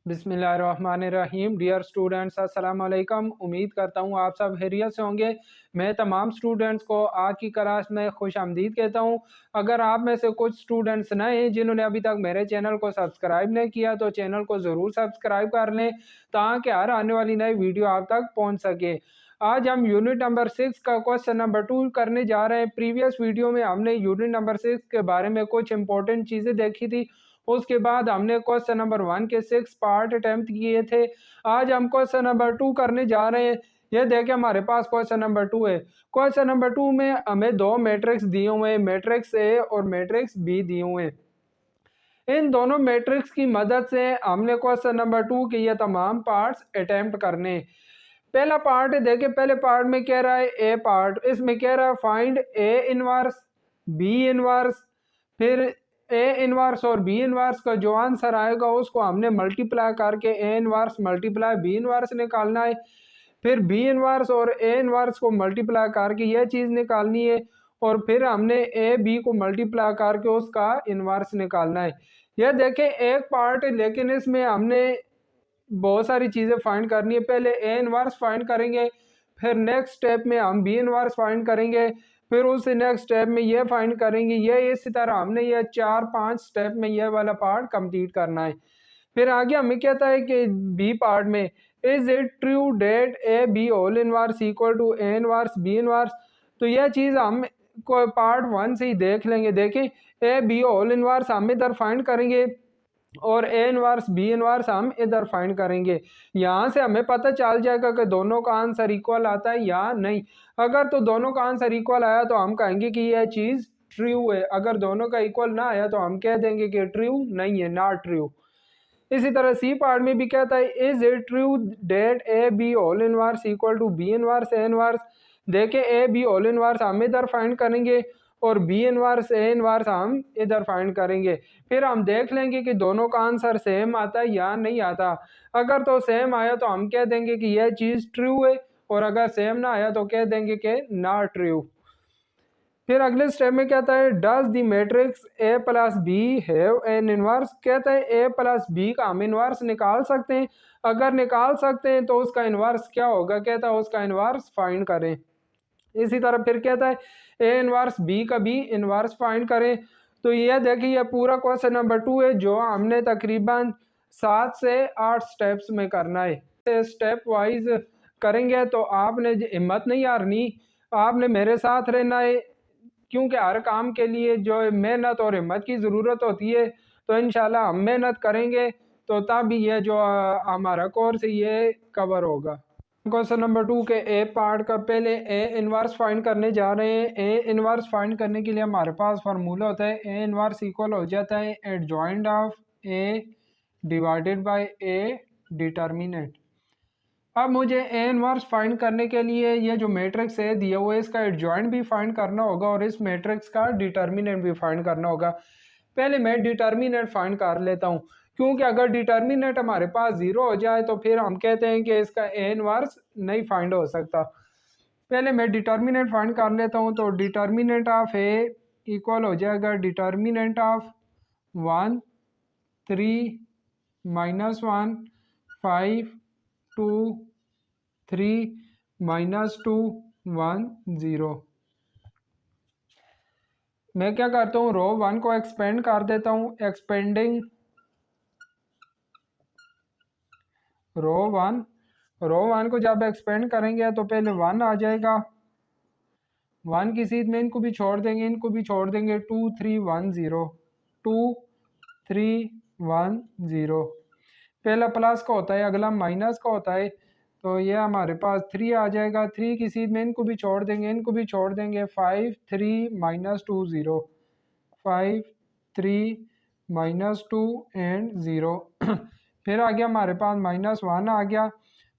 बिस्मिल्लाहिर्रहमानिर्रहीम। Dear students, अस्सलाम वालेकुम। उम्मीद करता हूँ आप सब खैरियत से होंगे। मैं तमाम स्टूडेंट्स को आज की क्लास में खुश आमदीद कहता हूँ। अगर आप में से कुछ स्टूडेंट्स नए हैं जिन्होंने अभी तक मेरे चैनल को सब्सक्राइब नहीं किया तो चैनल को ज़रूर सब्सक्राइब कर लें ताकि हर आने वाली नई वीडियो आप तक पहुँच सके। आज हम यूनिट नंबर 6 का क्वेश्चन नंबर 2 करने जा रहे हैं। प्रीवियस वीडियो में हमने यूनिट नंबर 6 के बारे में कुछ इंपॉर्टेंट चीज़ें देखी थी। उसके बाद हमने क्वेश्चन नंबर 1 के 6 पार्ट अटेम्प्ट किए थे। आज हम क्वेश्चन नंबर 2 करने जा रहे हैं। ये देखिए हमारे पास क्वेश्चन नंबर 2 है। क्वेश्चन नंबर 2 में हमें दो मैट्रिक्स दिए हुए हैं, मैट्रिक्स ए और मैट्रिक्स बी दिए हुए हैं। इन दोनों मैट्रिक्स की मदद से हमने क्वेश्चन नंबर 2 के ये तमाम पार्ट्स अटेम्प्ट करने। पहला पार्ट है, देखिए पहले पार्ट में कह रहा है ए पार्ट, इसमें कह रहा है find A inverse B inverse. फिर ए इनवर्स और बी इनवर्स का जो आंसर आएगा उसको हमने मल्टीप्लाई करके A inverse multiply B inverse निकालना है। फिर बी इनवर्स और ए इनवर्स को मल्टीप्लाई करके यह चीज़ निकालनी है और फिर हमने ए बी को मल्टीप्लाई करके उसका इनवर्स निकालना है। यह देखें एक पार्ट है लेकिन इसमें हमने बहुत सारी चीज़ें फाइंड करनी है। पहले ए इनवर्स फाइंड करेंगे, फिर नेक्स्ट स्टेप में हम बी इनवर्स फाइंड करेंगे, फिर उस नेक्स्ट स्टेप में ये फाइंड करेंगे। ये इसी तरह हमने ये 4-5 स्टेप में ये वाला पार्ट कंप्लीट करना है। फिर आगे हमें कहता है कि बी पार्ट में is it true that A B whole inverse equal to A inverse B inverse. तो यह चीज़ हम को पार्ट 1 से ही देख लेंगे। देखें ए बी होल इनवर्स हम इधर फाइंड करेंगे और ए इनवर्स बी इनवर्स हम इधर फाइंड करेंगे। यहाँ से हमें पता चल जाएगा कि दोनों का आंसर इक्वल आता है या नहीं। अगर तो दोनों का आंसर इक्वल आया तो हम कहेंगे कि यह चीज़ ट्रू है। अगर दोनों का इक्वल ना आया तो हम कह देंगे कि ट्रू नहीं है, नॉट ट्रू। इसी तरह सी पार्ट में भी कहता है is it true that A B whole inverse equal to B inverse A inverse. देखें ए बी होल इनवर्स हम इधर फाइंड करेंगे और बी इनवर्स ए इनवर्स हम इधर फाइंड करेंगे। फिर हम देख लेंगे कि दोनों का आंसर सेम आता है या नहीं आता। अगर तो सेम आया तो हम कह देंगे कि यह चीज़ ट्रू है और अगर सेम ना आया तो कह देंगे कि नॉट ट्रू। फिर अगले स्टेप में कहता है does the matrix A plus B have an inverse. कहता है ए प्लस बी का हम इनवर्स निकाल सकते हैं। अगर निकाल सकते हैं तो उसका इनवर्स क्या होगा, कहता है उसका इनवर्स फाइंड करें। इसी तरह फिर कहता है ए इनवर्स बी का बी इनवर्स फाइंड करें। तो यह देखिए यह पूरा क्वेश्चन नंबर 2 है जो हमने तकरीबन 7 से 8 स्टेप्स में करना है। स्टेप वाइज करेंगे तो आपने हिम्मत नहीं हारनी, आपने मेरे साथ रहना है क्योंकि हर काम के लिए जो मेहनत और हिम्मत की ज़रूरत होती है। तो इंशाल्लाह हम मेहनत करेंगे तो तभी ये जो हमारा कोर्स है ये कवर होगा। क्वेश्चन नंबर 2 के ए पार्ट का पहले ए इनवर्स फाइंड करने जा रहे हैं। ए इनवर्स फाइंड करने के लिए हमारे पास फार्मूला होता है ए इनवर्स इक्वल हो जाता है adjoint of A divided by A determinant. अब मुझे ए इनवर्स फाइंड करने के लिए ये जो मैट्रिक्स है दिया हुआ है इसका एडजॉइंट भी फाइंड करना होगा और इस मैट्रिक्स का डिटर्मिनेंट भी फाइंड करना होगा। पहले मैं डिटर्मिनेंट फाइंड कर लेता हूँ क्योंकि अगर डिटर्मिनेंट हमारे पास 0 हो जाए तो फिर हम कहते हैं कि इसका ए इनवर्स नहीं फाइंड हो सकता। पहले मैं डिटर्मिनेंट फाइंड कर लेता हूँ। तो डिटर्मिनेंट ऑफ ए इक्वल हो जाएगा डिटर्मिनेंट ऑफ 1 3 -1 5 2 3 -2 1 0। मैं क्या करता हूँ रो 1 को एक्सपेंड कर देता हूँ। एक्सपेंडिंग रो 1 को जब एक्सपेंड करेंगे तो पहले 1 आ जाएगा। 1 की सीध में इनको भी छोड़ देंगे, इनको भी छोड़ देंगे। 2 3 1 0 2 3 1 0। पहला प्लस का होता है, अगला माइनस का होता है। तो ये हमारे पास 3 आ जाएगा। 3 की सीध में इनको भी छोड़ देंगे, इनको भी छोड़ देंगे। 5 3 -2 0 5 3 -2 एंड 0। फिर आ गया हमारे पास -1 आ गया।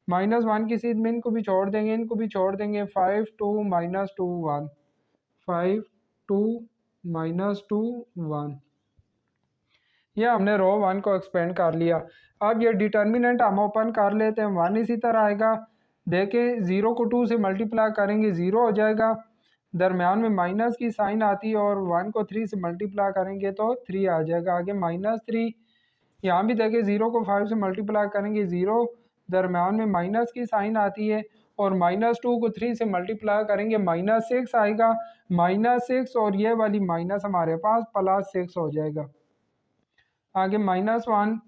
-1 की सीध में इनको भी छोड़ देंगे, इनको भी छोड़ देंगे। 5 2 -2 1 5 2 -2 1। ये हमने रो 1 को एक्सपेंड कर लिया। अब ये डिटर्मिनेंट हम ओपन कर लेते हैं। 1 इसी तरह आएगा। देखें 0 को 2 से मल्टीप्लाई करेंगे 0 हो जाएगा। दरम्यान में माइनस की साइन आती है और 1 को 3 से मल्टीप्लाई करेंगे तो 3 आ जाएगा। आगे -3 यहाँ भी देखिए 0 को 5 से मल्टीप्लाई करेंगे 0, दरम्यान में माइनस की साइन आती है, और -2 को 3 से मल्टीप्लाई करेंगे -6 आएगा, -6, और ये वाली माइनस हमारे पास +6 हो जाएगा। आगे -1,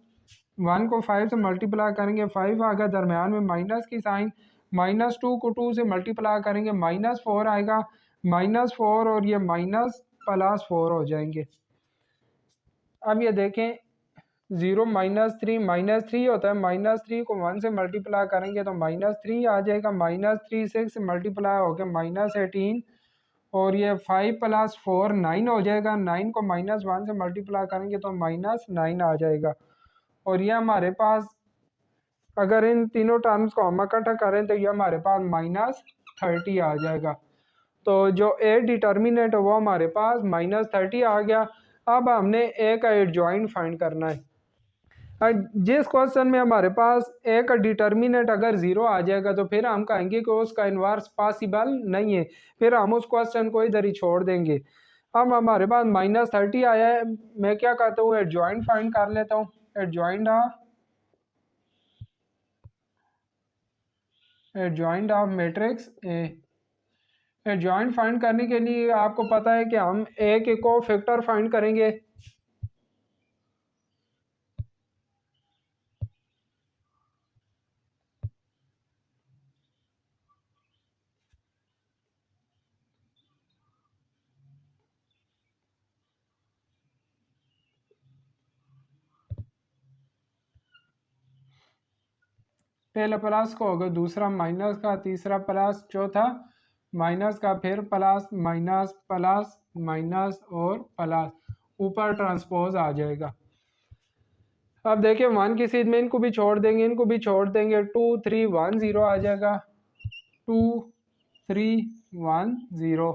1 को 5 से मल्टीप्लाई करेंगे 5 आएगा, दरम्यान में माइनस की साइन, -2 को 2 से मल्टीप्लाई करेंगे -4 आएगा, -4 और ये माइनस +4 हो जाएंगे। अब ये देखें 0 -3 होता है, -3 को 1 से मल्टीप्लाई करेंगे तो -3 आ जाएगा, -3 6 से मल्टीप्लाई हो गया -18, और ये 5 + 4 9 हो जाएगा, 9 को -1 से मल्टीप्लाई करेंगे तो -9 आ जाएगा। और ये हमारे पास अगर इन तीनों टर्म्स को हम इकट्ठा करें तो ये हमारे पास -30 आ जाएगा। तो जो ए डिटर्मिनेंट है वो हमारे पास -30 आ गया। अब हमने ए का एडजॉइंट फाइंड करना है। जिस क्वेश्चन में हमारे पास ए का डिटर्मिनेंट अगर 0 आ जाएगा तो फिर हम कहेंगे कि उसका इन्वर्स पॉसिबल नहीं है, फिर हम उस क्वेश्चन को इधर ही छोड़ देंगे। अब हमारे पास -30 आया है, मैं क्या करता हूँ एडजॉइंट फाइंड कर लेता हूँ। Adjoint of matrix A. Adjoint find करने के लिए आपको पता है कि हम ए के कोफैक्टर फाइंड करेंगे। पहला प्लस का होगा, दूसरा माइनस का, तीसरा प्लस, चौथा माइनस का, फिर प्लस माइनस और प्लस, ऊपर ट्रांसपोज आ जाएगा। अब देखिए 1 की सीध में इनको भी छोड़ देंगे, इनको भी छोड़ देंगे, 2 3 1 0 आ जाएगा, 2 3 1 0।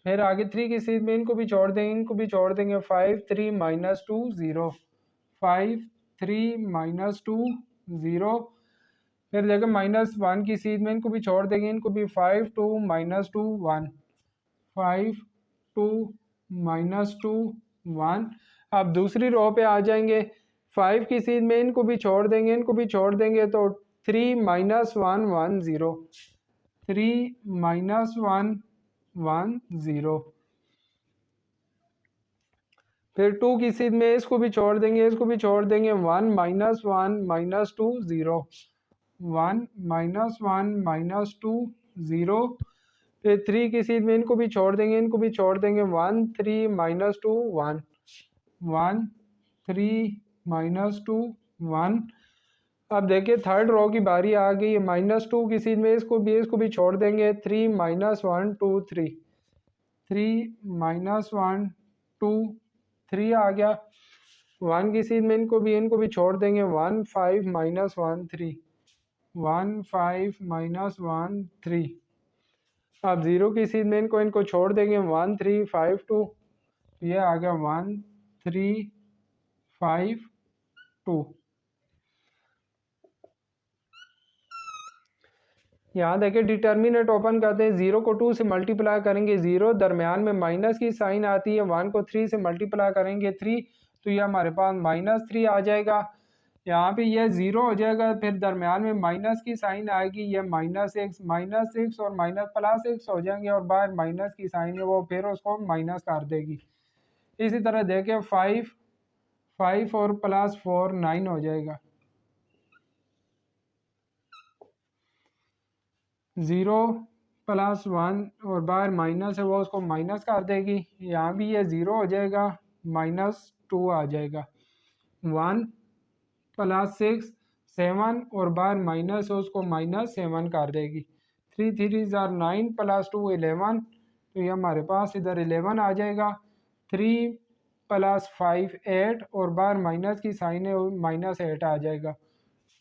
फिर आगे 3 की सीध में इनको भी छोड़ देंगे, इनको भी छोड़ देंगे, 5 3 -2 0, 5 3 -2 0। फिर देखो -1 की सीध में इनको भी छोड़ देंगे, इनको भी 5 2 -2 1, 5 2 -2 1। अब दूसरी रो पे आ जाएंगे, 5 की सीध में इनको भी छोड़ देंगे, इनको भी छोड़ देंगे, तो 3 -1 1 0, 3 -1 1 0। फिर 2 की सीध में इसको भी छोड़ देंगे, इसको भी छोड़ देंगे, 1 -1 -2 0, 1 -1 -2 0। फिर 3 की सीध में इनको भी छोड़ देंगे, इनको भी छोड़ देंगे, 1 3 -2 1, 1 3 -2 1। अब देखिए थर्ड रो की बारी आ गई है, -2 की सीध में इसको भी छोड़ देंगे, 3 -1 2 3, 3 -1 2 3 आ गया। 1 की सीध में इनको भी छोड़ देंगे, 1 5 -1 3, 1 5 -1 3। अब 0 की सीध में इनको छोड़ देंगे, 1 3 5 2, ये आ गया 1 3 5 2। यहाँ देखिए डिटर्मिनेंट ओपन करते हैं, 0 को 2 से मल्टीप्लाई करेंगे 0, दरम्यान में माइनस की साइन आती है, 1 को 3 से मल्टीप्लाई करेंगे 3, तो ये हमारे पास -3 आ जाएगा। यहाँ पे ये 0 हो जाएगा, फिर दरम्यान में माइनस की साइन आएगी, ये -6 और +6 हो जाएंगे, और बाहर माइनस की साइन है वो फिर उसको माइनस कर देगी। इसी तरह देखें 5 और +4 9 हो जाएगा, 0 +1 और बाहर माइनस है वो उसको माइनस कर देगी। यहाँ भी ये 0 हो जाएगा, -2 आ जाएगा, 1 +6 7 और बाहर माइनस है उसको -7 कर देगी। 3 3 9 +2 11, तो ये हमारे पास इधर 11 आ जाएगा। 3 + 5 8 और बाहर माइनस की साइन है -8 आ जाएगा।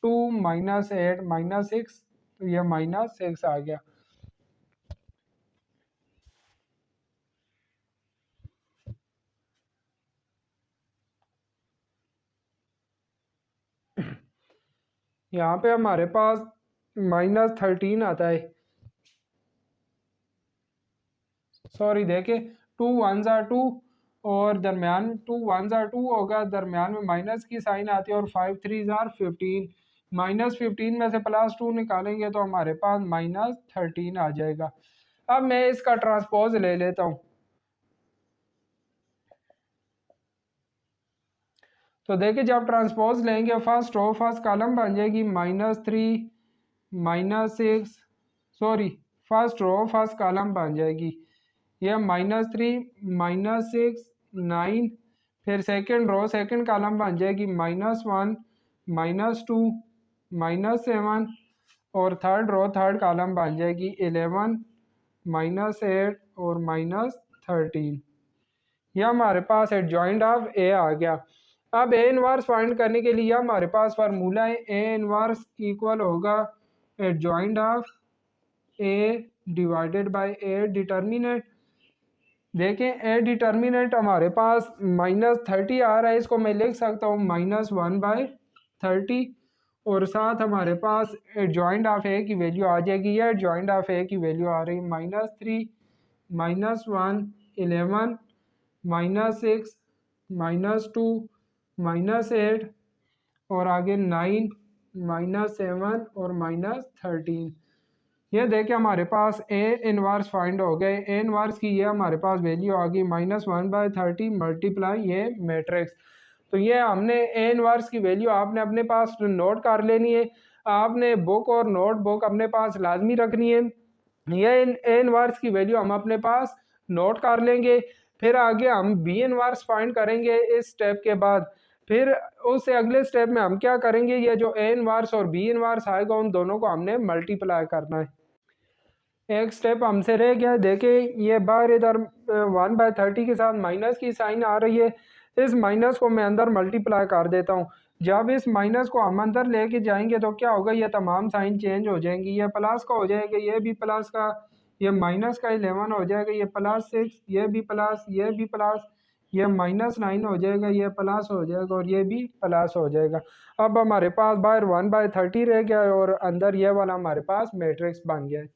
2 -8 -6, तो यह -6 आ गया। यहाँ पे हमारे पास -13 आता है, सॉरी देखे 2 1 2 और दरमियान 2 1 ज़ार 2 होगा, दरमियान में माइनस की साइन आती है और 5 3 ज़ार 15, -15 में से +2 निकालेंगे तो हमारे पास -13 आ जाएगा। अब मैं इसका ट्रांसपोज ले लेता हूँ। तो देखिए जब ट्रांसपोज लेंगे फर्स्ट रो फर्स्ट कॉलम बन जाएगी -3 -6, sorry first row first column बन जाएगी, यह -3 -6 9, फिर सेकंड रो सेकंड कॉलम बन जाएगी -1 -2 -7, और थर्ड रो थर्ड कॉलम बन जाएगी 11 -8 और -13। यह हमारे पास एडजॉइंट ऑफ ए आ गया। अब ए इनवर्स फाइंड करने के लिए हमारे पास फार्मूला है, ए इनवर्स इक्वल होगा adjoint of A divided by A determinant. देखें ए डिटर्मिनेंट हमारे पास -30 आ रहा है, इसको मैं लिख सकता हूँ -1/30, और साथ हमारे पास एडजॉइंट ऑफ ए की वैल्यू आ जाएगी। यह एडजॉइंट ऑफ ए की वैल्यू आ रही है -3 -1 11 -6 -2 -8 और आगे 9 -7 और -13। ये देखिए हमारे पास ए इनवर्स फाइंड हो गए। ए इनवर्स की ये हमारे पास वैल्यू आ गई -1/30 मल्टीप्लाई ये मैट्रिक्स। तो ये हमने ए इनवर्स की वैल्यू आपने अपने पास नोट कर लेनी है। आपने बुक और नोटबुक अपने पास लाजमी रखनी है। ये ए इनवर्स की वैल्यू हम अपने पास नोट कर लेंगे। फिर आगे हम बी इनवर्स फाइंड करेंगे इस स्टेप के बाद। फिर उससे अगले स्टेप में हम क्या करेंगे, ये जो ए इनवर्स और बी इनवर्स आएगा उन दोनों को हमने मल्टीप्लाई करना है। एक स्टेप हमसे रह गया। देखिए ये बाहर इधर 1/30 के साथ माइनस की साइन आ रही है, इस माइनस को मैं अंदर मल्टीप्लाई कर देता हूँ। जब इस माइनस को हम अंदर लेके जाएंगे तो क्या होगा, ये तमाम साइन चेंज हो जाएंगी। ये प्लस का हो जाएगा, ये भी प्लस का, ये माइनस का 11 हो जाएगा, ये +6, ये भी प्लस, ये भी प्लस, ये -9 हो जाएगा, ये प्लस हो जाएगा और ये भी प्लस हो जाएगा। अब हमारे पास बाहर 1/30 रह गया है और अंदर ये वाला हमारे पास मैट्रिक्स बन गया है।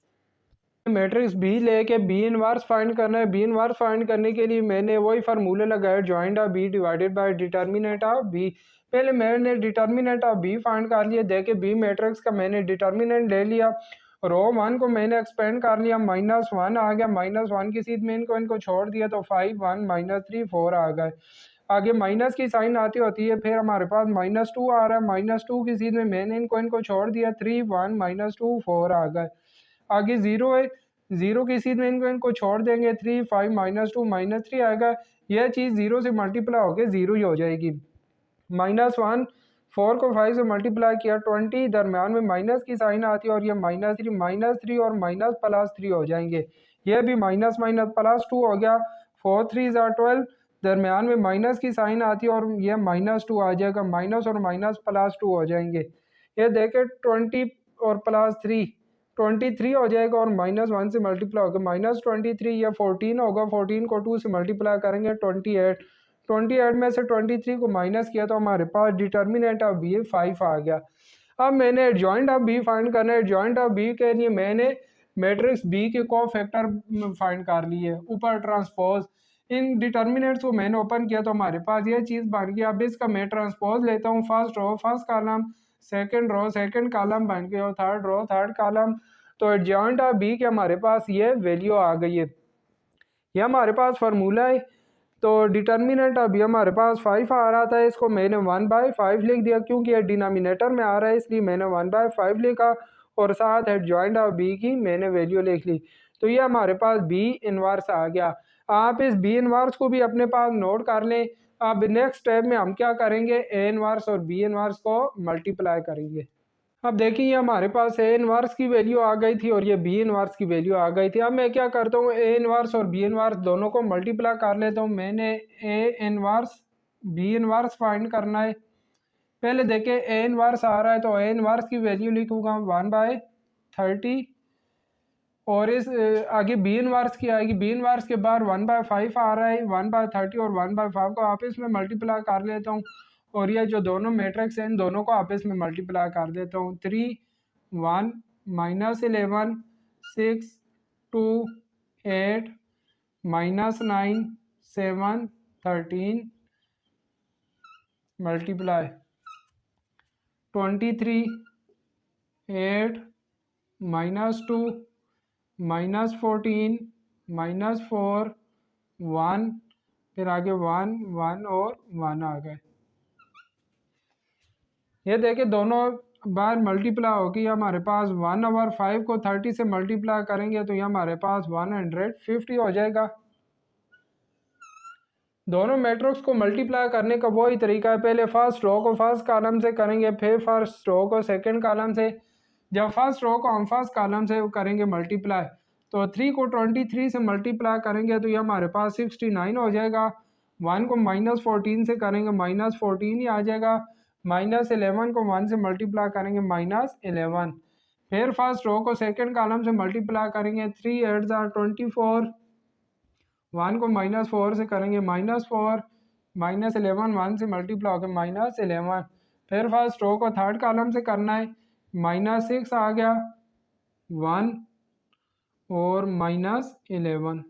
मैट्रिक्स बी लेके बी इनवर्स फाइंड करना है। बी इनवर्स फाइंड करने के लिए मैंने वही फार्मूला लगाया, adjoint of B divided by determinant of B. पहले मैंने डिटर्मिनेंट ऑफ बी फाइंड कर लिया। देखे बी मैट्रिक्स का मैंने डिटर्मिनेंट ले लिया, रो 1 को मैंने एक्सपेंड कर लिया, -1 आ गया, -1 की सीध में इनको छोड़ दिया तो 5 1 -3 4 आ गए। आगे माइनस की साइन आती होती है, फिर हमारे पास -2 आ रहा है, -2 की सीध में मैंने इनको छोड़ दिया, 3 1 -2 4 आ गए। आगे जीरो है, जीरो की सीध में इनको छोड़ देंगे, 3 5 -2 -3 आएगा। यह चीज़ जीरो से मल्टीप्लाई होकर जीरो ही हो जाएगी। -1 4 को 5 से मल्टीप्लाई किया 20, दरम्यान में माइनस की साइन आती है और ये -3 और +3 हो जाएंगे। यह भी माइनस माइनस +2 हो गया, 4 3 12, दरम्यान में माइनस की साइन आती है और यह -2 आ जाएगा, माइनस और माइनस +2 हो जाएंगे। ये देखें 20 और +3 23 हो जाएगा और -1 से मल्टीप्लाई होगा, -23, या 14 होगा, 14 को 2 से मल्टीप्लाई करेंगे 28, 28 में से 23 को माइनस किया तो हमारे पास डिटर्मिनेंट ऑफ बी 5 आ गया। अब मैंने एडजॉइंट ऑफ बी फाइंड करना है। एडजॉइंट ऑफ बी के लिए मैंने मैट्रिक्स बी के कोफैक्टर फाइंड कर लिए, ऊपर ट्रांसपोज। इन डिटर्मिनेंट्स को मैंने ओपन किया तो हमारे पास ये चीज़ बन गई। अब इसका मैं ट्रांसपोज लेता हूँ, first row first column, second row second column बन गया और थर्ड रो थर्ड कॉलम। तो एडजॉइंट ऑफ बी के हमारे पास ये वैल्यू आ गई है। ये हमारे पास फार्मूला है। तो डिटर्मिनेंट अभी हमारे पास 5 आ रहा था, इसको मैंने 1/5 लिख दिया, क्योंकि ये डिनोमिनेटर में आ रहा है इसलिए मैंने 1/5 लिखा, और साथ एडजॉइंट ऑफ बी की मैंने वैल्यू लिख ली। तो ये हमारे पास बी इनवर्स आ गया। आप इस बी इनवर्स को भी अपने पास नोट कर लें। अब नेक्स्ट स्टेप में हम क्या करेंगे, ए इनवर्स और बी इनवर्स को मल्टीप्लाई करेंगे। अब देखिए हमारे पास ए इनवर्स की वैल्यू आ गई थी और ये बी इनवर्स की वैल्यू आ गई थी। अब मैं क्या करता हूँ, ए इनवर्स और बी इनवर्स दोनों को मल्टीप्लाई कर लेता हूँ। मैंने A inverse B inverse find करना है। पहले देखें ए इनवर्स आ रहा है तो ए इनवर्स की वैल्यू लिखूँगा 1/30, और इस आगे बी इनवर्स की आएगी। बी इनवर्स के बाद 1/5 आ रहा है, 1/30 और 1/5 को आपस में मल्टीप्लाई कर लेता हूँ, और ये जो दोनों मैट्रिक्स हैं इन दोनों को आपस में मल्टीप्लाई कर देता हूँ। 3 1 -11 6 2 8 -9 7 13 मल्टीप्लाई 23 8 -2 -14 -4 1, फिर आगे 1 1 और 1 आ गए। ये देखिए दोनों बार मल्टीप्लाई होगी, हमारे पास 1/5 को 30 से मल्टीप्लाई करेंगे तो ये हमारे पास 150 हो जाएगा। दोनों मैट्रिक्स को मल्टीप्लाई करने का वही तरीका है, पहले फर्स्ट रो को फर्स्ट कॉलम से करेंगे, फिर फर्स्ट रो को सेकंड कॉलम से। जब फर्स्ट रो को हम फर्स्ट कॉलम से करेंगे मल्टीप्लाई, तो 3 को 23 से मल्टीप्लाई करेंगे तो ये हमारे पास 69 हो जाएगा। 1 को -14 से करेंगे -14 ही आ जाएगा। -11 को 1 से मल्टीप्लाई करेंगे -11। फिर फर्स्ट रो को सेकंड कॉलम से मल्टीप्लाई करेंगे, 3 8 24। 1 को -4 से करेंगे -4, -11 1 से मल्टीप्लाई होकर -11। फिर फर्स्ट रो को थर्ड कॉलम से करना है, -6 आ गया 1 और -11।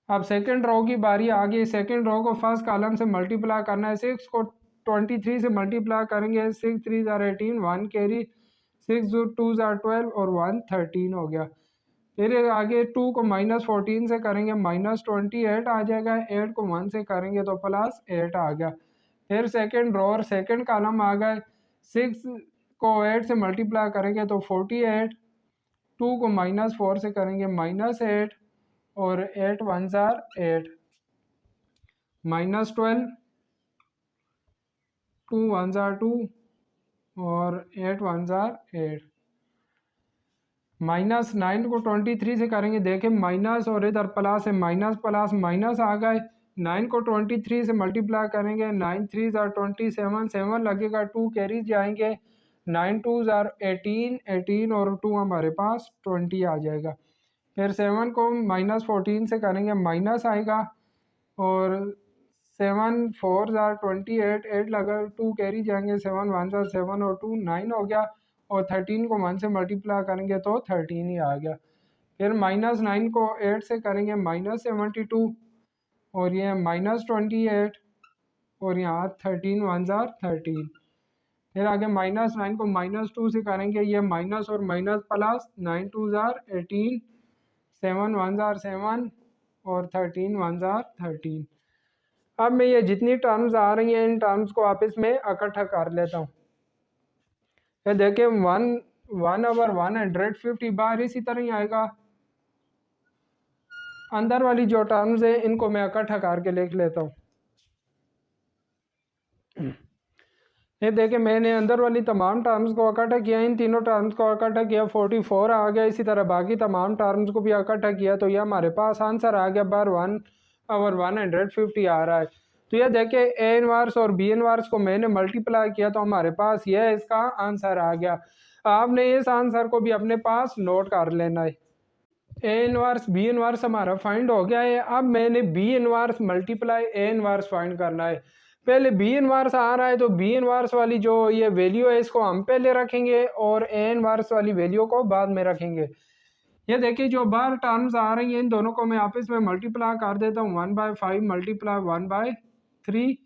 अब सेकंड रो की बारी आ गई। सेकंड रो को फर्स्ट कॉलम से मल्टीप्लाई करना है, 6 को 23 से मल्टीप्लाई करेंगे, 6 3 18 1 कैरी, 6 2 12 और 1 13 हो गया। फिर आगे 2 को -14 से करेंगे -28 आ जाएगा, 8 को 1 से करेंगे तो +8 आ गया। फिर सेकंड रो और सेकंड कॉलम आ गए, 6 को 8 से मल्टीप्लाई करेंगे तो 48, 2 को -4 से करेंगे -8 और 8 1 8, -12, 2 1 2 और 8 1 8। -9 को 23 से करेंगे, देखें माइनस और इधर प्लस है, माइनस प्लस माइनस आ गए। 9 को 23 से मल्टीप्लाई करेंगे, 9 3 27, 7 लगेगा, 2 कैरी जाएंगे, 9 2 18, 18 और 2 हमारे पास 20 आ जाएगा। फिर 7 को -14 से करेंगे, माइनस आएगा और 7 4 28, 8 लगा, 2 कैरी जाएंगे, 7 1 7 और 2 9 हो गया। और 13 को 1 से मल्टीप्लाई करेंगे तो 13 ही आ गया। फिर -9 को 8 से करेंगे -72 और ये -28 और यहाँ 13 1 13। फिर आगे -9 को -2 से करेंगे, ये माइनस और माइनस प्लस, 9 2 18, 7 1 7 और 13 1 13। अब मैं ये जितनी टर्म्स आ रही हैं इन टर्म्स को आपस में इकट्ठा कर लेता हूँ। ये देखिए 1/150 बार इसी तरह ही आएगा। अंदर वाली जो टर्म्स है इनको मैं इकट्ठा करके लिख लेता हूँ। ये देखिए मैंने अंदर वाली तमाम टर्म्स को इकट्ठा किया, इन तीनों टर्म्स को इकट्ठा किया, 44 आ गया। इसी तरह बाकी तमाम टर्म्स को भी इकट्ठा किया तो ये हमारे पास आंसर आ गया बार 1/150 आ रहा है। तो ये देखिए ए इनवर्स और बी इनवर्स को मैंने मल्टीप्लाई किया तो हमारे पास ये इसका आंसर आ गया। आपने इस आंसर को भी अपने पास नोट कर लेना है। ए इनवर्स बी इनवर्स हमारा फाइंड हो गया है। अब मैंने B inverse multiply A inverse find करना है। पहले बी इनवर्स आ रहा है तो बी इनवर्स वाली जो ये वैल्यू है इसको हम पहले रखेंगे और ए इनवर्स वाली वैल्यू को बाद में रखेंगे। ये देखिए जो बार टर्म्स आ रही हैं इन दोनों को मैं आपस में मल्टीप्लाई कर देता हूँ, 1/5 मल्टीप्लाई 1/3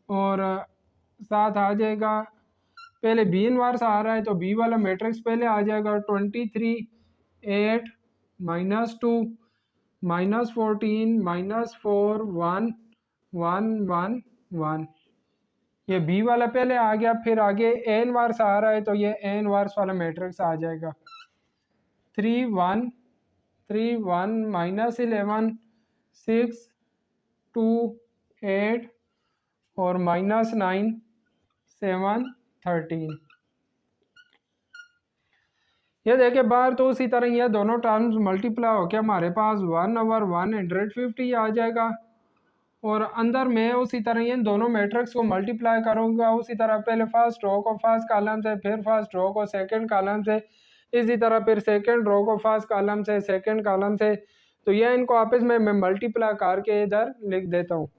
और साथ आ जाएगा, पहले बी इनवर्स आ रहा है तो बी वाला मैट्रिक्स पहले आ जाएगा, 23 8 -2 -14 -4 1 1 1 1। ये बी वाला पहले आ गया। फिर आगे ए इनवर्स आ रहा है तो ये ए इनवर्स वाला मैट्रिक्स आ जाएगा, 3 1 3 1 -11 6 2 8 और -9 7 13। ये देखिए बाहर तो उसी तरह ये दोनों टर्म्स मल्टीप्लाई होकर हमारे पास 1/150 आ जाएगा। और अंदर मैं उसी तरह इन दोनों मैट्रिक्स को मल्टीप्लाई करूँगा, उसी तरह पहले फर्स्ट रो को फर्स्ट कॉलम से, फिर फर्स्ट रो को सेकंड कॉलम से, इसी तरह फिर सेकंड रो को फर्स्ट कॉलम से सेकंड कॉलम से। तो यह इनको आपस में मैं मल्टीप्लाई करके इधर लिख देता हूँ।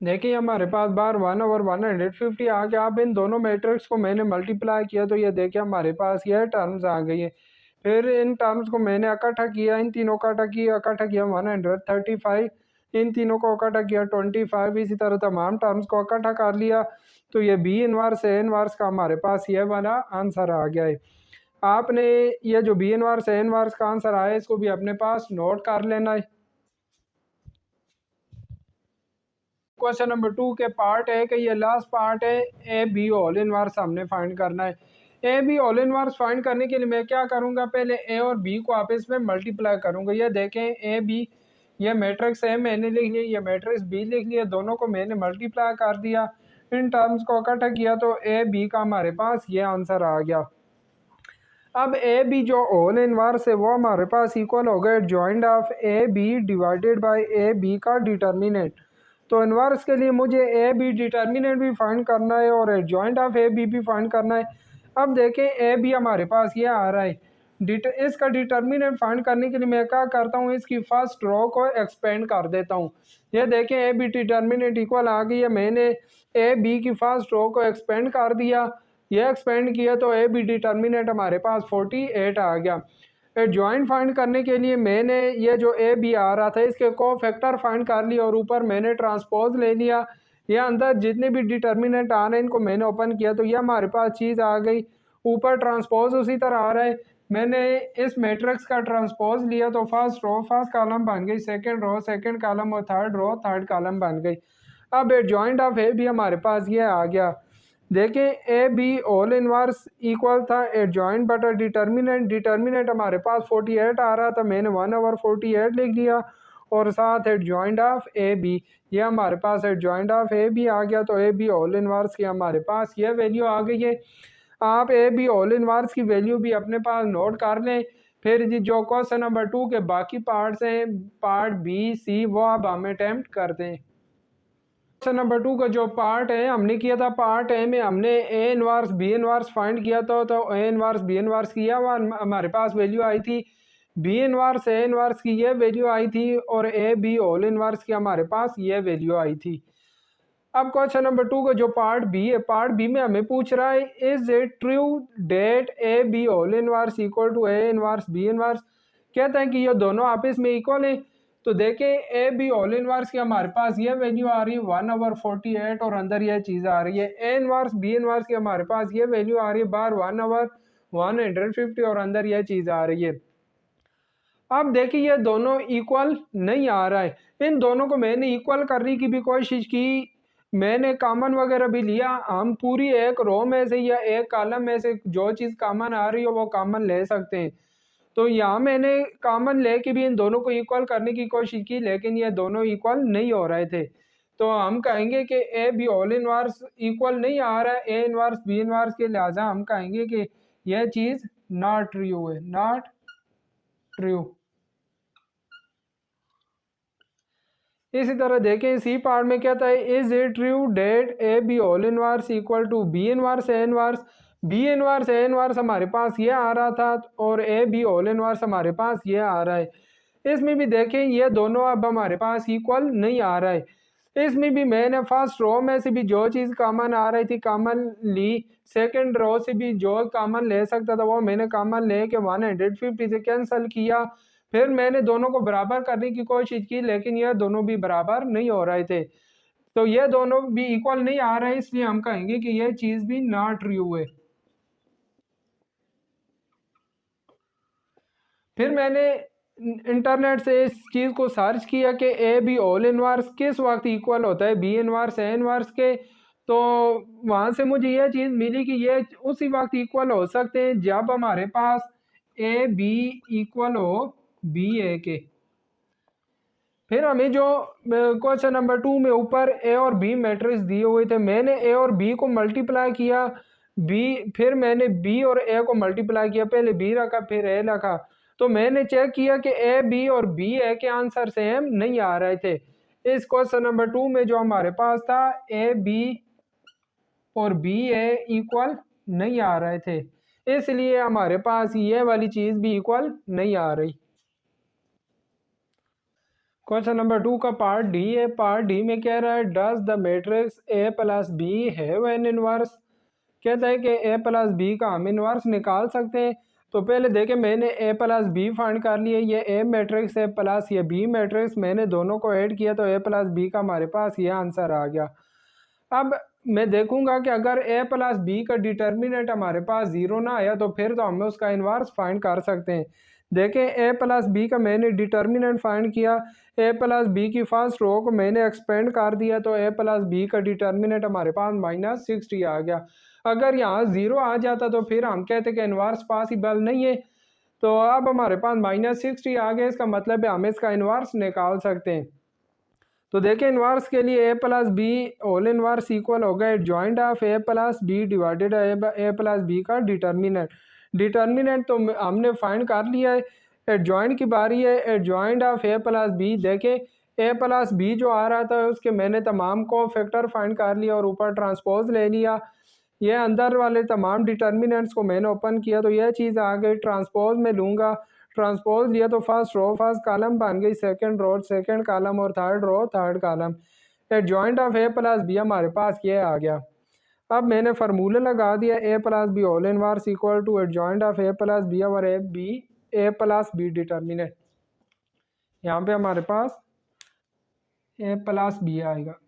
देखिए हमारे पास बार 1/150 आ गया। अब इन दोनों मैट्रिक्स को मैंने मल्टीप्लाई किया तो ये देखिए हमारे पास यह टर्म्स आ गई है। फिर इन टर्म्स को मैंने इकट्ठा किया, इन तीनों का इकट्ठा किया 135, इन तीनों को इकट्ठा किया 25, इसी तरह तमाम टर्म्स को इकट्ठा कर लिया। तो ये बी इनवर्स ए इनवर्स का हमारे पास ये वाला आंसर आ गया है। आपने ये जो बी इनवर्स ए इनवर्स का आंसर आया इसको भी अपने पास नोट कर लेना है। क्वेश्चन नंबर 2 के पार्ट है कि ये लास्ट पार्ट है, ए बी होल इनवर्स हमने फाइंड करना है। A B whole inverse find करने के लिए मैं क्या करूँगा, पहले ए और बी को आपस में मल्टीप्लाई करूँगा। ये देखें ए बी, ये मैट्रिक्स ए मैंने लिख लिया, ये मैट्रिक्स बी लिख लिया, दोनों को मैंने मल्टीप्लाई कर दिया, इन टर्म्स को इकट्ठा किया तो ए बी का हमारे पास ये आंसर आ गया। अब ए बी जो होल इनवर्स है वो हमारे पास इक्वल हो गए adjoint of A B divided by A B का डिटर्मिनेंट। तो इनवर्स के लिए मुझे ए बी डिटर्मिनेंट भी फाइंड करना है और जॉइंट ऑफ ए बी भी फाइंड करना है। अब देखें ए बी हमारे पास ये आ रहा है, इसका डिटर्मिनेंट फाइंड करने के लिए मैं क्या करता हूँ, इसकी फर्स्ट रो को एक्सपेंड कर देता हूँ। ये देखें ए बी डिटर्मिनेंट इक्वल आ गई है, मैंने ए बी की फर्स्ट रो को एक्सपेंड कर दिया, ये एक्सपेंड किया तो ए बी डिटर्मिनेंट हमारे पास 48 आ गया। जॉइंट फाइंड करने के लिए मैंने ये जो ए बी आ रहा था इसके को फैक्टर फाइंड कर लिया और ऊपर मैंने ट्रांसपोज ले लिया, ये अंदर जितने भी डिटर्मिनेंट आ रहे हैं इनको मैंने ओपन किया तो ये हमारे पास चीज़ आ गई, ऊपर ट्रांसपोज उसी तरह आ रहा है। मैंने इस मैट्रिक्स का ट्रांसपोज लिया तो फर्स्ट रो फर्स्ट कॉलम बन गई, सेकंड रो सेकंड कॉलम और थर्ड रो थर्ड कॉलम बन गई। अब जॉइंट ऑफ ए बी हमारे पास ये आ गया। देखें A B whole inverse equal था एडजॉइंट बटा डिटर्मिनेंट हमारे पास 48 आ रहा था, मैंने 1/48 लिख लिया और साथ एडजॉइंट ऑफ ए बी, ये हमारे पास एडजॉइंट ऑफ ए बी आ गया। तो ए बी होल इनवर्स की हमारे पास ये वैल्यू आ गई है। आप ए बी होल इनवर्स की वैल्यू भी अपने पास नोट कर लें। फिर जी जो क्वेश्चन नंबर 2 के बाकी पार्ट्स हैं, पार्ट बी सी, वो अब हम अटेम्प्ट करते हैं। क्वेश्चन नंबर 2 का जो पार्ट है हमने किया था, पार्ट ए में हमने A inverse B inverse find किया था, तो ए इनवर्स बी इनवर्स किया हुआ हमारे पास वैल्यू आई थी, बी इनवर्स ए इनवर्स की ये वैल्यू आई थी और ए बी होल इनवर्स की हमारे पास ये वैल्यू आई थी। अब क्वेश्चन नंबर 2 का जो पार्ट बी है, पार्ट बी में हमें पूछ रहा है is it true that A B whole inverse equal to A inverse B inverse, कहता है कि ये दोनों आपस में इक्वल हैं। तो देखें ए बी होल इनवर्स की हमारे पास ये वैल्यू आ रही है 1/48 और अंदर ये चीज़ आ रही है, ए इनवर्स बी इनवर्स की हमारे पास ये वैल्यू आ रही है बाहर 1/150 और अंदर ये चीज़ आ रही है। अब देखिए ये दोनों इक्वल नहीं आ रहा है, इन दोनों को मैंने इक्वल करने की भी कोशिश की, मैंने कॉमन वगैरह भी लिया, हम पूरी एक रो में से या एक कॉलम में से जो चीज़ कॉमन आ रही हो वो कॉमन ले सकते हैं। तो यहाँ मैंने कॉमन लेके भी इन दोनों को इक्वल करने की कोशिश की लेकिन ये दोनों इक्वल नहीं हो रहे थे, तो हम कहेंगे कि A B whole inverse equal नहीं आ रहा है ए इनवर्स बी इनवर्स के, लिहाजा हम कहेंगे कि यह चीज़ नॉट ट्रू है, नॉट ट्रू। इसी तरह देखें सी पार्ट में कहता है is it true that A B whole inverse equal to B inverse A inverse, B inverse A inverse हमारे पास ये आ रहा था और ए बी होल इनवर्स हमारे पास ये आ रहा है। इसमें भी देखें ये दोनों अब हमारे पास इक्वल नहीं आ रहा है, इसमें भी मैंने फर्स्ट रो में से भी जो चीज़ कॉमन आ रही थी कॉमन ली, सेकंड रो से भी जो कॉमन ले सकता था वो मैंने कॉमन ले के 150 से कैंसिल किया, फिर मैंने दोनों को बराबर करने की कोशिश की लेकिन यह दोनों भी बराबर नहीं हो रहे थे, तो ये दोनों भी इक्वल नहीं आ रहे, इसलिए हम कहेंगे कि यह चीज़ भी नॉट ट्रू है। फिर मैंने इंटरनेट से इस चीज़ को सर्च किया कि ए बी होल इनवर्स किस वक्त इक्वल होता है बी इनवर्स ए इनवर्स के, तो वहाँ से मुझे यह चीज़ मिली कि ये उसी वक्त इक्वल हो सकते हैं जब हमारे पास ए बी इक्वल हो बी ए के। फिर हमें जो क्वेश्चन नंबर 2 में ऊपर ए और बी मैट्रिक्स दिए हुए थे, मैंने ए और बी को मल्टीप्लाई किया, बी फिर मैंने बी और ए को मल्टीप्लाई किया, पहले बी रखा फिर ए रखा, तो मैंने चेक किया कि ए बी और बी ए के आंसर सेम नहीं आ रहे थे। इस क्वेश्चन नंबर 2 में जो हमारे पास था ए बी और बी ए इक्वल नहीं आ रहे थे, इसलिए हमारे पास ये वाली चीज़ भी इक्वल नहीं आ रही। क्वेश्चन नंबर 2 का पार्ट डी है, पार्ट डी में कह रहा है does the matrix A plus B have an inverse, कहता है कि ए प्लस बी का हम इनवर्स निकाल सकते हैं। तो पहले देखें मैंने ए प्लस बी फाइंड कर लिया, ये ए मैट्रिक्स है प्लस ये बी मैट्रिक्स, मैंने दोनों को ऐड किया तो ए प्लस बी का हमारे पास ये आंसर आ गया। अब मैं देखूंगा कि अगर ए प्लस बी का डिटर्मिनेंट हमारे पास ज़ीरो ना आया तो फिर तो हम उसका इन्वर्स फाइंड कर सकते हैं। देखें ए प्लस बी का मैंने डिटर्मिनेंट फाइंड किया, ए प्लस बी की फर्स्ट रो को मैंने एक्सपेंड कर दिया तो ए प्लस बी का डिटर्मिनेंट हमारे पास -60 आ गया। अगर यहाँ ज़ीरो आ जाता तो फिर हम कहते कि इन्वर्स पॉसिबल नहीं है। तो अब हमारे पास -60 आ गया, इसका मतलब है हम इसका इन्वर्स निकाल सकते हैं। तो देखें इन्वर्स के लिए A plus B whole inverse equal होगा joint of A plus B divided A plus B का डिटर्मिनेंट। डिटर्मिनेंट तो हमने फाइंड कर लिया है, एडजॉइंट की बारी है। Adjoint of A plus B, देखें ए प्लस बी जो आ रहा था उसके मैंने तमाम को फैक्टर फाइंड कर लिया और ऊपर ट्रांसपोज ले लिया। ये अंदर वाले तमाम डिटर्मिनेंट्स को मैंने ओपन किया तो यह चीज़ आ गई, ट्रांसपोज में लूँगा, ट्रांसपोज लिया तो फर्स्ट रो फर्स्ट कॉलम बन गई, सेकंड रो सेकंड कॉलम और third row third column. Adjoint of A plus B हमारे पास ये आ गया। अब मैंने फार्मूला लगा दिया, A plus B whole inverse equal to adjoint of A plus B और ए प्लस बी डिटर्मिनेंट। यहाँ पे हमारे पास ए प्लस बी आएगा।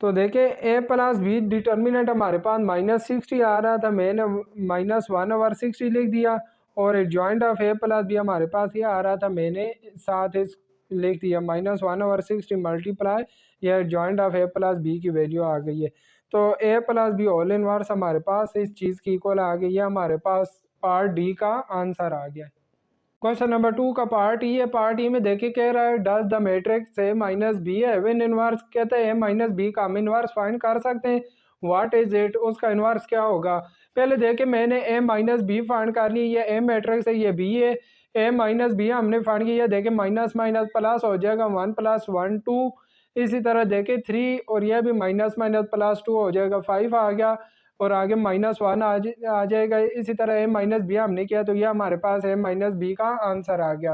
तो देखें ए प्लस बी डिटर्मिनेंट हमारे पास -60 आ रहा था, मैंने -1/60 लिख दिया और adjoint of A plus B हमारे पास ये आ रहा था, मैंने साथ इस लिख दिया -1/60 मल्टीप्लाई, यह joint of A plus B की वैल्यू आ गई है। तो A plus B whole inverse हमारे पास इस चीज़ की इक्वल आ गई है, हमारे पास पार्ट डी का आंसर आ गया। क्वेश्चन नंबर 2 का पार्ट ई है। पार्ट ई में देखिए कह रहा है does the matrix A minus B have an inverse, कहते हैं ए माइनस बी का हम इनवर्स फाइंड कर सकते हैं। व्हाट इज इट, उसका इनवर्स क्या होगा। पहले देखे मैंने ए माइनस बी फाइंड कर ली, ये ए मैट्रिक्स है ये बी है, ए माइनस बी हमने फाइंड किया, देखे माइनस माइनस प्लस हो जाएगा 1 + 1 2, इसी तरह देखे 3 और यह भी माइनस माइनस प्लस 2 हो जाएगा 5 आ गया और आगे -1 आ जाएगा। इसी तरह ए माइनस बी हमने किया तो यह हमारे पास ए माइनस बी का आंसर आ गया।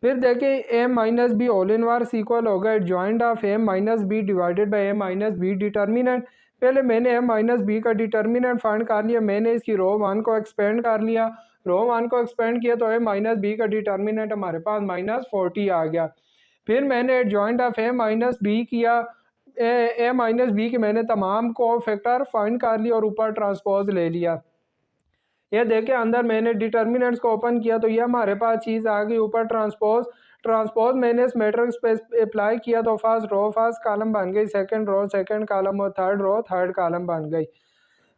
फिर देखिए A minus B whole inverse equal होगा joint of A minus B divided by A minus B determinant. पहले मैंने ए माइनस बी का डिटर्मिनेंट फाइंड कर लिया, मैंने इसकी रो 1 को एक्सपेंड कर लिया, रो 1 को एक्सपेंड किया तो ए माइनस बी का डिटर्मिनेंट हमारे पास -40 आ गया। फिर मैंने adjoint of A minus B किया, ए माइनस बी के मैंने तमाम को फैक्टर फाइंड कर लिया और ऊपर ट्रांसपोज ले लिया। ये देखे अंदर मैंने डिटर्मिनेंट्स को ओपन किया तो ये हमारे पास चीज़ आ गई, ऊपर ट्रांसपोज, ट्रांसपोज मैंने इस मैट्रिक्स पे अप्लाई किया तो फर्स्ट रो फर्स्ट कॉलम बन गई, सेकंड रो सेकंड कॉलम और थर्ड रो थर्ड कॉलम बन गई।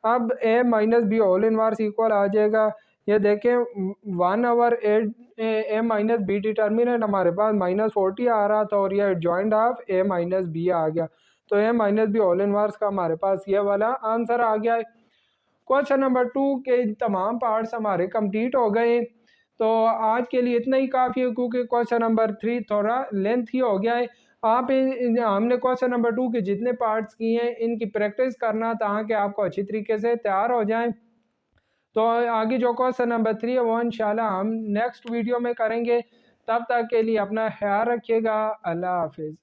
अब A minus B whole inverse equal आ जाएगा, ये देखें 1/8 ए माइनस बी डिटर्मिनेंट हमारे पास -40 आ रहा था और यह joint of A minus B आ गया। तो A minus B whole inverse का हमारे पास ये वाला आंसर आ गया है। क्वेश्चन नंबर 2 के तमाम पार्ट्स हमारे कंप्लीट हो गए। तो आज के लिए इतना ही काफ़ी है क्योंकि क्वेश्चन नंबर 3 थोड़ा लेंथ ही हो गया है। आप हमने क्वेश्चन नंबर 2 के जितने पार्ट्स किए हैं इनकी प्रैक्टिस करना ताकि आपको अच्छी तरीके से तैयार हो जाएं। तो आगे जो क्वेश्चन नंबर 3 है वो इंशाल्लाह हम नेक्स्ट वीडियो में करेंगे। तब तक के लिए अपना ख्याल रखिएगा। अल्लाह हाफिज़।